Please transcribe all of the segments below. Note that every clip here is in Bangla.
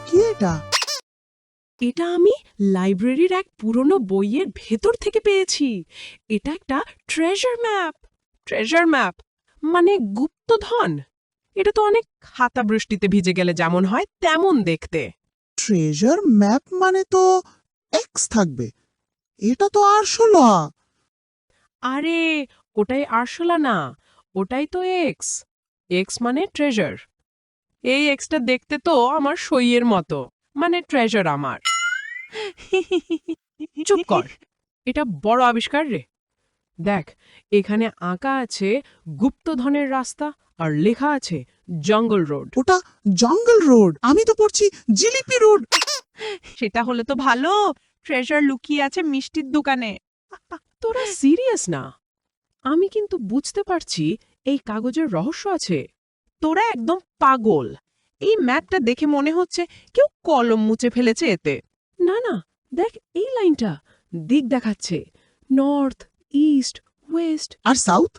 কি এটা? এটা আমি লাইব্রেরির এক পুরনো বইয়ের ভেতর থেকে পেয়েছি। এটা একটা ট্রেজার ম্যাপ মানে গুপ্তধন। এটা তো অনেক খাতা বৃষ্টিতে ভিজে গেলে যেমন হয় তেমন দেখতে। ট্রেজার ম্যাপ মানে তো এক্স থাকবে। এটা তো আরশোলা। আরে ওটাই আরশোলা না, ওটাই তো এক্স। এক্স মানে ট্রেজার। এই এক্সটা দেখতে তো আমার সইয়ের মতো, মানে ট্রেজার আমার। চুপ কর, এটা বড় আবিষ্কার রে। দেখ, এখানে আঁকা আছে গুপ্তধনের রাস্তা আর লেখা আছে জঙ্গল রোড। ওটা জঙ্গল রোড, আমি তো পড়ছি জিলিপি রোড। সেটা হলে তো ভালো, ট্রেজার লুকিয়ে আছে মিষ্টির দোকানে। তোরা সিরিয়াস না? আমি কিন্তু বুঝতে পারছি এই কাগজের রহস্য আছে। তোরা একদম পাগল। এই ম্যাপটা দেখে মনে হচ্ছে কেউ কলম মুছে ফেলেছে এতে। না না, দেখ এই লাইনটা দিক দেখাচ্ছে, নর্থ, ইস্ট, ওয়েস্ট। আর সাউথ?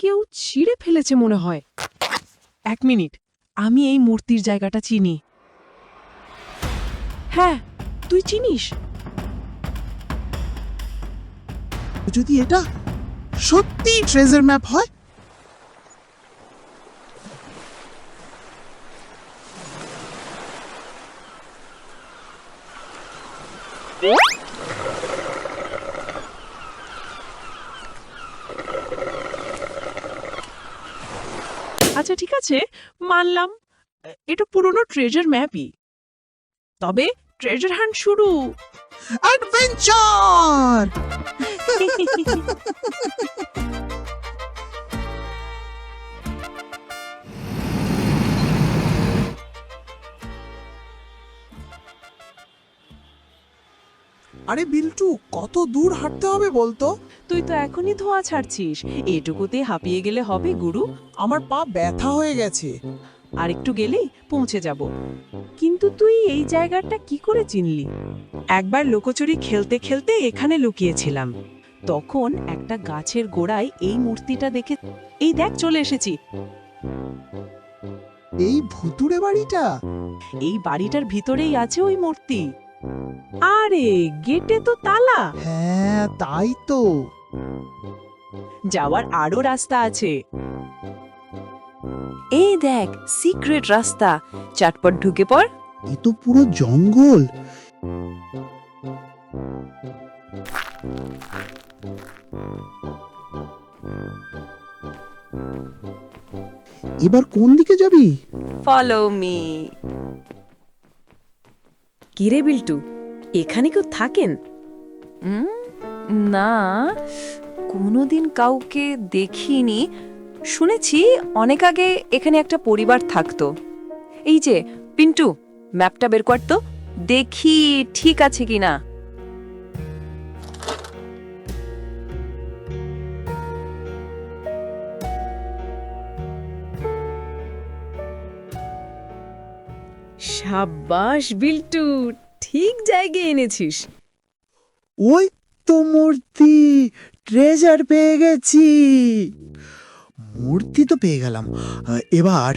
কেউ ছিঁড়ে ফেলেছে মনে হয়। এক মিনিট, আমি এই মূর্তির জায়গাটা চিনি। হ্যাঁ, তুই চিনিস? যদি এটা সত্যি ট্রেজার ম্যাপ হয়, আচ্ছা ঠিক আছে, মানলাম এটা পুরনো ট্রেজার ম্যাপই। তবে ট্রেজার হান্ট শুরু। অ্যাডভেঞ্চার! আরে বিল্টু, কত দূর হাঁটতে হবে বলতো? তুই তো এখনই ধোঁয়া ছাড়ছিস, এটুকুতে হাঁপিয়ে গেলে হবে গুরু। আমার পা ব্যথা হয়ে গেছে। আর একটু গেলেই পৌঁছে যাব। কিন্তু তুই এই জায়গাটা কি করে চিনলি? একবার লুকোচুরি খেলতে খেলতে এখানে লুকিয়েছিলাম। তখন একটা গাছের গোড়ায় এই মূর্তিটা দেখে, এই দেখ চলে এসেছি। এই ভুতুড়ে বাড়িটা? এই বাড়িটার ভিতরেই আছে ওই মূর্তি। আরে গেটে তো তালা। হ্যাঁ, তাই তো। যাওয়ার আরো রাস্তা আছে। এই দেখ সিক্রেট রাস্তা, চটপট ঢুকে পড়। এ তো পুরো জঙ্গল। এবার কোন দিকে যাবি? Follow me. কিরে বিল্টু, এখানে কেউ থাকেন? না, কোনোদিন কাউকে দেখিনি। শুনেছি অনেক আগে এখানে একটা পরিবার থাকতো। এই যে পিন্টু, ম্যাপটা বের কর তো, দেখি ঠিক আছে কিনা। সাব্বাস বিল্টু, ঠিক জায়গায় এনেছিস। ওই তো মূর্তি, ট্রেজার পেয়ে গেছি। মূর্তি তো পেয়ে গেলাম। এবার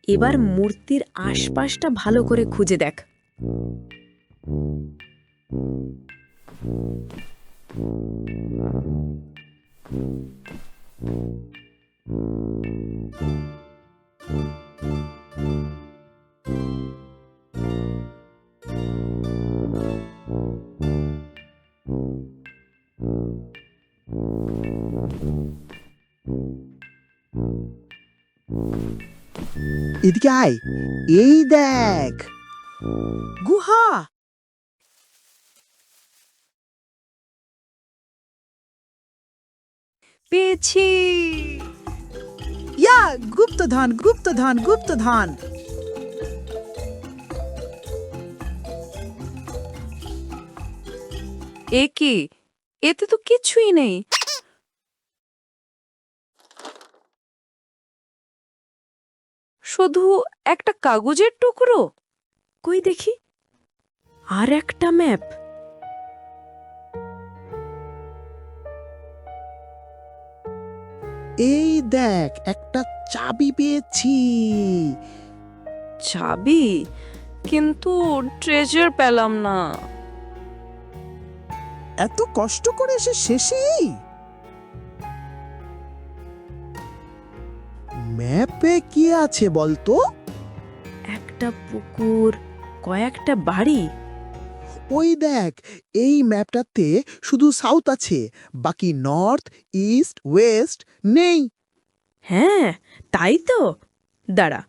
এবার মূর্তির আশপাশটা ভালো করে খুঁজে দেখ। এদিকে আয়, এই দেখ গুহা। পেয়েছি। ইয়া, গুপ্তধন গুপ্তধন গুপ্তধন। এ কি, এতে তো কিছুই নেই। শুধু একটা কাগজের টুকরো। কই দেখি, আর একটা ম্যাপ। এই দেখ, একটা চাবি পেয়েছি। চাবি? কিন্তু ট্রেজার পেলাম না। এত কষ্ট করে এসে শেষেই ম্যাপে কি আছে বলতো? একটা পুকুর, কয়েকটা বাড়ি। ওই দেখ, এই ম্যাপটাতে শুধু সাউথ আছে, বাকি নর্থ, ইস্ট, ওয়েস্ট নেই। হ্যাঁ, তাই তো। দাঁড়া,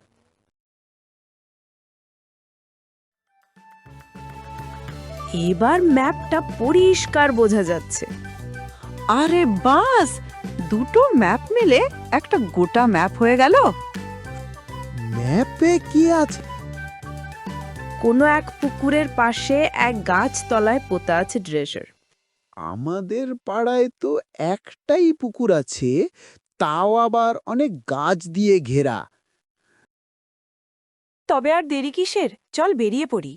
এবার ম্যাপটা পরিষ্কার বোঝা যাচ্ছে। আরে বাস, দুটো ম্যাপ মিলে একটা গোটা ম্যাপ হয়ে গেল। ম্যাপে কি আছে? কোনো এক পুকুরের পাশে এক গাছ তলায় পোতা আছে ট্রেজার। আমাদের পাড়ায় তো একটাই পুকুর আছে, তাও আবার অনেক গাছ দিয়ে ঘেরা। তবে আর দেরি কিসের, চল বেরিয়ে পড়ি।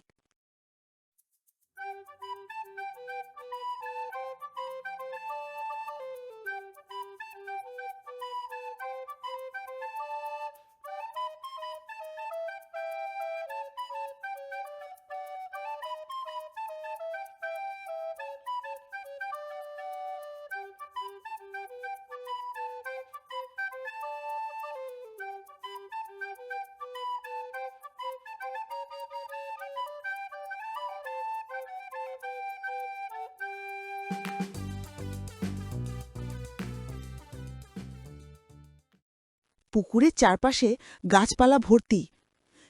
পুকুরের চারপাশে গাছপালা ভর্তি।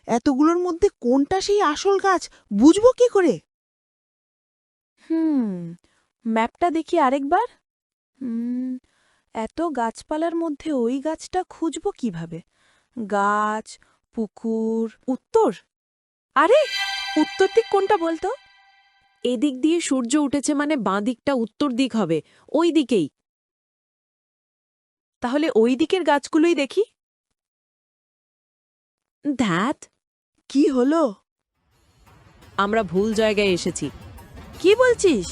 এতগুলোর মধ্যে কোনটা সেই আসল গাছ বুঝবো কি করে? ম্যাপটা দেখি আরেকবার। এত গাছপালার মধ্যে ওই গাছটা খুঁজবো কিভাবে? গাছ, পুকুর, উত্তর। আরে, উত্তর দিক কোনটা বলতো? এদিক দিয়ে সূর্য উঠেছে মানে বাঁ দিকটা উত্তর দিক হবে, ওই দিকেই। তাহলে ওই দিকের গাছগুলোই দেখি। ধ্যাত, কি হলো? আমরা ভুল জায়গায় এসেছি। কি বলছিস?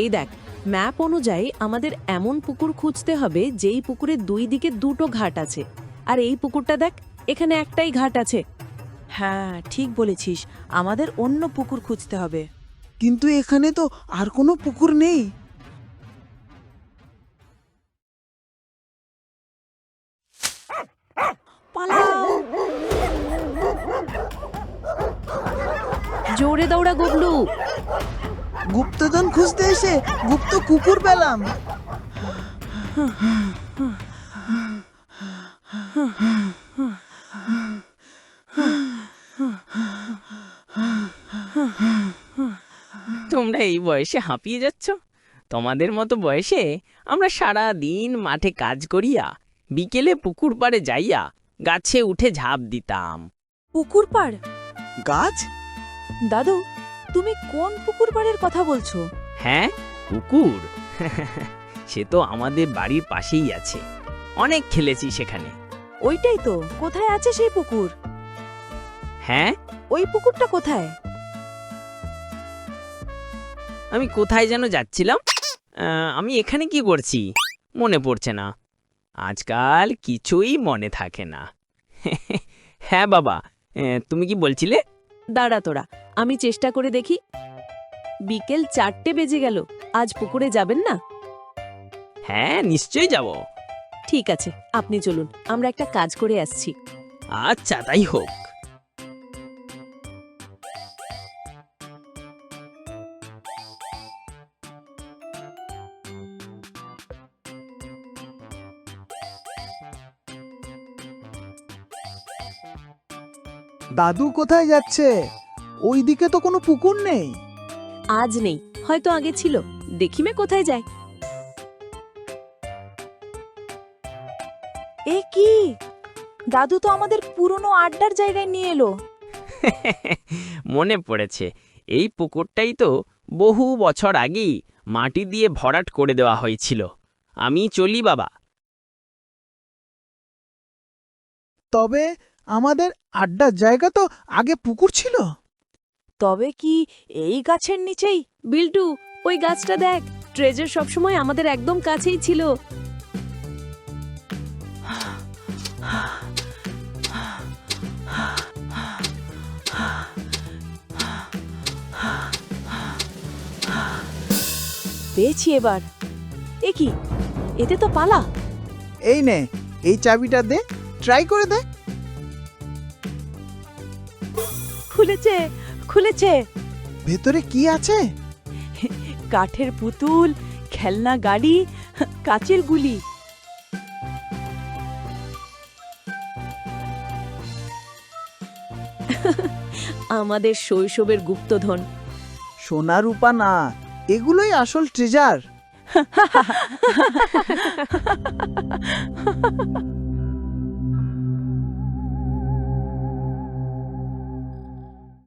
এই দেখ, ম্যাপ অনুযায়ী আমাদের এমন পুকুর খুঁজতে হবে যেই পুকুরের দুই দিকে দুটো ঘাট আছে। আর এই পুকুরটা দেখ, এখানে একটাই ঘাট আছে। হ্যাঁ, ঠিক বলেছিস, আমাদের অন্য পুকুর খুঁজতে হবে। কিন্তু এখানে তো আর কোনো পুকুর নেই। পালাও! জোরে দৌড়া গুবলু। গুপ্তধন খুঁজতে এসে গুপ্ত কুকুর পেলাম। তোমরা এই বয়সে হাঁপিয়ে যাচ্ছ? তোমাদের মতো বয়সে আমরা সারা দিন মাঠে কাজ করিয়া বিকেলে পুকুর পাড়ে যাইয়া গাছে উঠে ঝাঁপ দিতাম। পুকুর পাড়? গাছ? দাদু, তুমি কোন পুকুর পাড়ের কথা বলছো? হ্যাঁ, পুকুর। সে তো আমাদের বাড়ির পাশেই আছে, অনেক খেলেছি সেখানে। ওইটাই তো, কোথায় আছে সেই পুকুর? হ্যাঁ, ওই পুকুরটা কোথায়? আমি কোথায় যেন যাচ্ছিলাম। আমি এখানে কি করছি মনে পড়ছে না। আজকাল কিছুই মনে থাকে না। হ্যাঁ বাবা, তুমি কি বলছিলে? দাঁড়া তোরা, আমি চেষ্টা করে দেখি। বিকেল 4টে বেজে গেল, আজ পুকুরে যাবেন না? হ্যাঁ, নিশ্চয়ই যাব। ঠিক আছে, আপনি চলুন, আমরা একটা কাজ করে আসছি। আচ্ছা, তাই হোক। দাদু কোথায় যাচ্ছে? ওই দিকে তো কোনো পুকুর নেই। আজ নেই, হয়তো আগে ছিল। দেখিমে কোথায় যায়। এ কি, দাদু তো আমাদের পুরনো আড্ডার জায়গায় নিয়ে এলো। মনে পড়েছে, এই পুকুরটাই তো বহু বছর আগেই মাটি দিয়ে ভরাট করে দেওয়া হয়েছিল। আমি চলি বাবা। তবে আমাদের আড্ডার জায়গা তো আগে পুকুর ছিল। তবে কি এই গাছের নিচেই? বিল্টু, ওই গাছটা দেখ, ট্রেজার সবসময় আমাদের একদম কাছেই ছিল। পেয়েছি এবার। এ কি, এতে তো পালা। এই নে, এই চাবিটা দে, ট্রাই করে দে। খুলেছে, খুলেছে। ভেতরে কি আছে? কাঠের পুতুল, খেলনা গাড়ি, কাচের গুলি। আমাদের শৈশবের গুপ্তধন। সোনা রূপা না, এগুলোই আসল ট্রেজার।